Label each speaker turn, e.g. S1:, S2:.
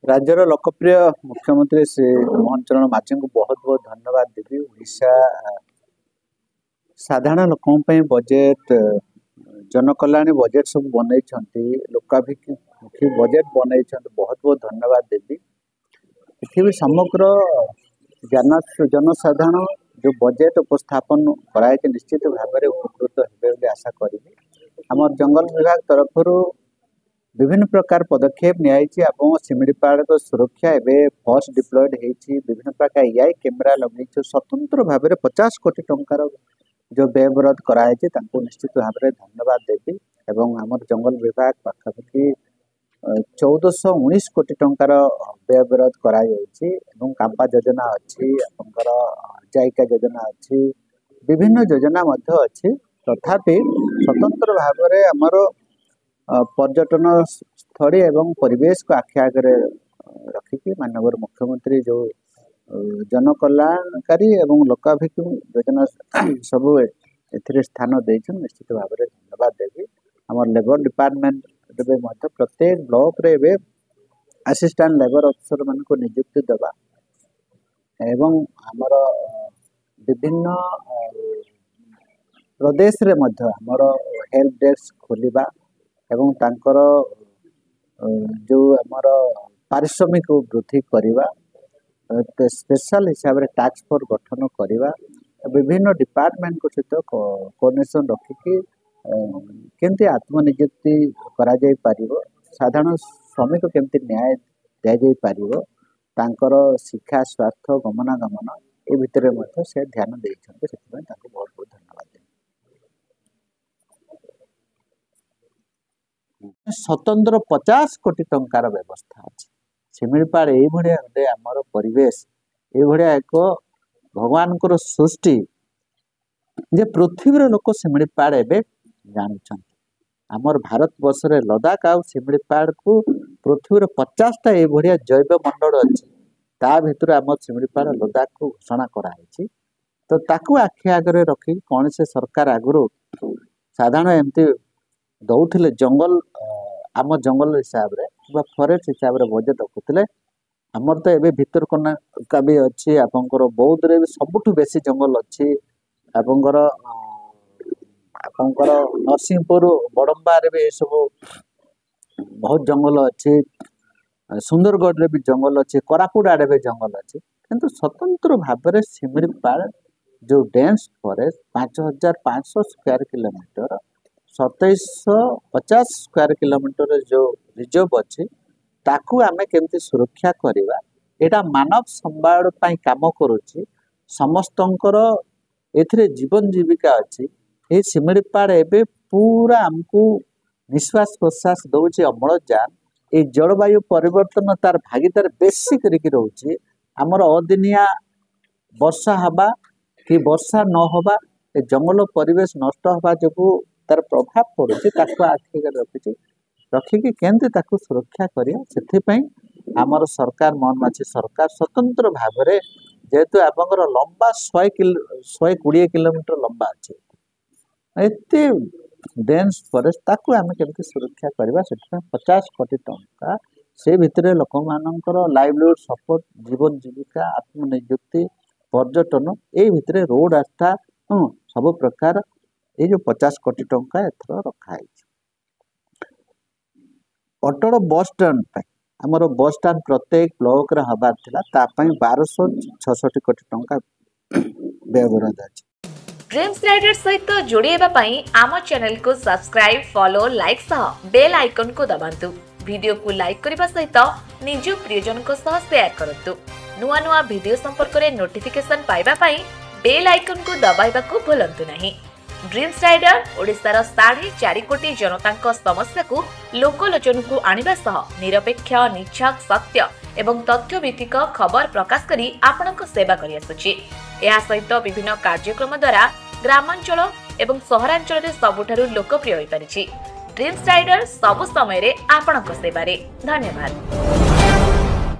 S1: राज्यर लोकप्रिय मुख्यमंत्री श्री मोहन चरण माझी को बहुत बहुत धन्यवाद देवी। ओडिशा साधारण लोकों बजेट जनकल्याण बजेट सब बनई लोकाभिमुखी बजेट बनई बहुत बहुत धन्यवाद देवी। ये समग्र जनसाधारण जो बजेट उपस्थापन कराए निश्चित भाव में उपकृत हे आशा करी। आम जंगल विभाग तरफ विभिन्न प्रकार पदक्षेप नि सिमिड़ीपाड़ को सुरक्षा एवं फर्स्ट डिप्लॉयड होती। विभिन्न प्रकार AI कैमेरा लगे स्वतंत्र भाव में 50 कोटी टंकार जो व्ययबराद कराई निश्चित भाव में धन्यवाद देवी। एवं आम जंगल विभाग पाखापाखि 1419 कोटी टंकार व्ययबराद कराई। कांपा योजना अच्छी जायका योजना अच्छी विभिन्न योजना अच्छी। तथापि स्वतंत्र भाव में आमर पर्यटन स्थली एवं परिवेश को आखि आगे रखिकी माननीय मुख्यमंत्री जो जनकल्याणकारी एवं लोकाभिमुखी योजना सब स्थान देते निश्चित भाव में धन्यवाद देवी। आम लेबर डिपार्टमेंट प्रत्येक ब्लॉक रे असिस्टेंट लेबर अफिसर मान को नियुक्ति देवा एवं आमर विभिन्न प्रदेश रे आमर हेल्प डेस्क खोलिबा एवं तांकर जो आमर पारिश्रमिक वृद्धि करवा स्पेशल हिसाब से टास्क फोर्स गठन करवा विभिन्न डिपार्टमेंट को सहित कोऑर्डिनेशन रखिकी केमती आत्मनियुक्ति करा जाई पारिबो साधारण श्रमिक केमती न्याय दिया जाई पारिबो तांकर शिक्षा स्वास्थ्य गमनागमन ए भितर से ध्यान देइछन्ते सेति बहुत बहुत धन्यवाद। स्वतंत्र 50 कोटी टंकार व्यवस्था अच्छी सिमिड़ीपाड़ ये आमर परिवेश ये एक भगवान को सृष्टि जे पृथ्वी लोक सिमिड़ीपाड़ एवं जानते आमर भारत वर्ष रे लद्दाख आ सिमिड़ीपाड़ को पृथ्वी 50टा ये जैव मंडल अच्छी ता भर आम सिमिड़ीपाड़ लद्दाख को घोषणा कराई। तो ताकू आखि आगे रखी कौन से सरकार आगु साधारण एमती दौले जंगल आम जंगल हिसाब रे फॉरेस्ट हिसाब रे बजेट रखुले आमर तो ये भितरकनिका भी अच्छी आपंकर बौद्ध रे सबुठ बेसी जंगल अच्छी आपंकर नरसिंहपुर बड़म्बा रे भी सब बहुत जंगल अच्छी सुंदरगढ़ रे भी जंगल अच्छी कोरापुट आड़े भी जंगल अच्छी किंतु स्वतंत्र भाव में सिमिड़ीपाड़ जो dense forest 5500 square kilometre 2750 square kilometre जो रिजर्व अच्छी ताकू आमे केमती सुरक्षा करवा एटा मानव संभाल पाई काम करुच्ची समस्तंकर एथिरे जीवन जीविका अच्छी ये सिमिड़ीपाड़ एबे पूरा आमको निश्वास प्रश्वास दौचे अम्लजान ये जलवायु परिवर्तन तार भागीदार बेसी करिक रोचे आमर अदिनिया वर्षा हवा कि वर्षा न हवा ए जंगल परिवेश नष्ट हवा जो तार प्रभाव पड़ुଛି ताको आखि रखी रखिकी केमती ताको सुरक्षा करिया से आमर सरकार मोहनमाझी सरकार स्वतंत्र भाव में जेहेतु आपंकर लंबा 120 किलोमीटर लंबा अच्छे एत डेंस फॉरेस्ट ताको आम केमती सुरक्षा करवा से 50 कोटी टंका से भितर लोक मानकर लाइवलीहुड सपोर्ट जीवन जीविका आत्मनियुक्ति पर्यटन ये भितर रोड रास्ता सब प्रकार ये जो 50 कोटी टंका एथर रखाई। अटल बस स्टैंड आमर बस स्टैंड प्रत्येक ब्लॉक रे हबार थिला तापाई 1266 कोटी टंका व्यवहार अछि।
S2: ड्रीम्स राइडर सहित जोड़ेबा पई आम चैनल को सब्सक्राइब फॉलो लाइक सह बेल आइकन को दबांतु। वीडियो को लाइक करबा सहित निज प्रियजन को सह शेयर करंतु। नुआ नुआ वीडियो संपर्क रे नोटिफिकेशन पाइबा पई बेल आइकन को दबाइबा को भूलंतु नहीं। ड्रीम्स राइडर ओडिशार 4.5 कोटी जनता समस्या को लोकलोचन को आनिबा सह निरपेक्ष निछक सत्य एवं तथ्य भित्तिक खबर प्रकाश करी आपनक सेवा करि आसुछि। या सहित विभिन्न कार्यक्रम द्वारा ग्रामांचल एवं सहरांचल रे सबुठारु लोकप्रिय होई परिछि। ड्रीम्स राइडर सब समय रे आपनक सेवा रे धन्यवाद।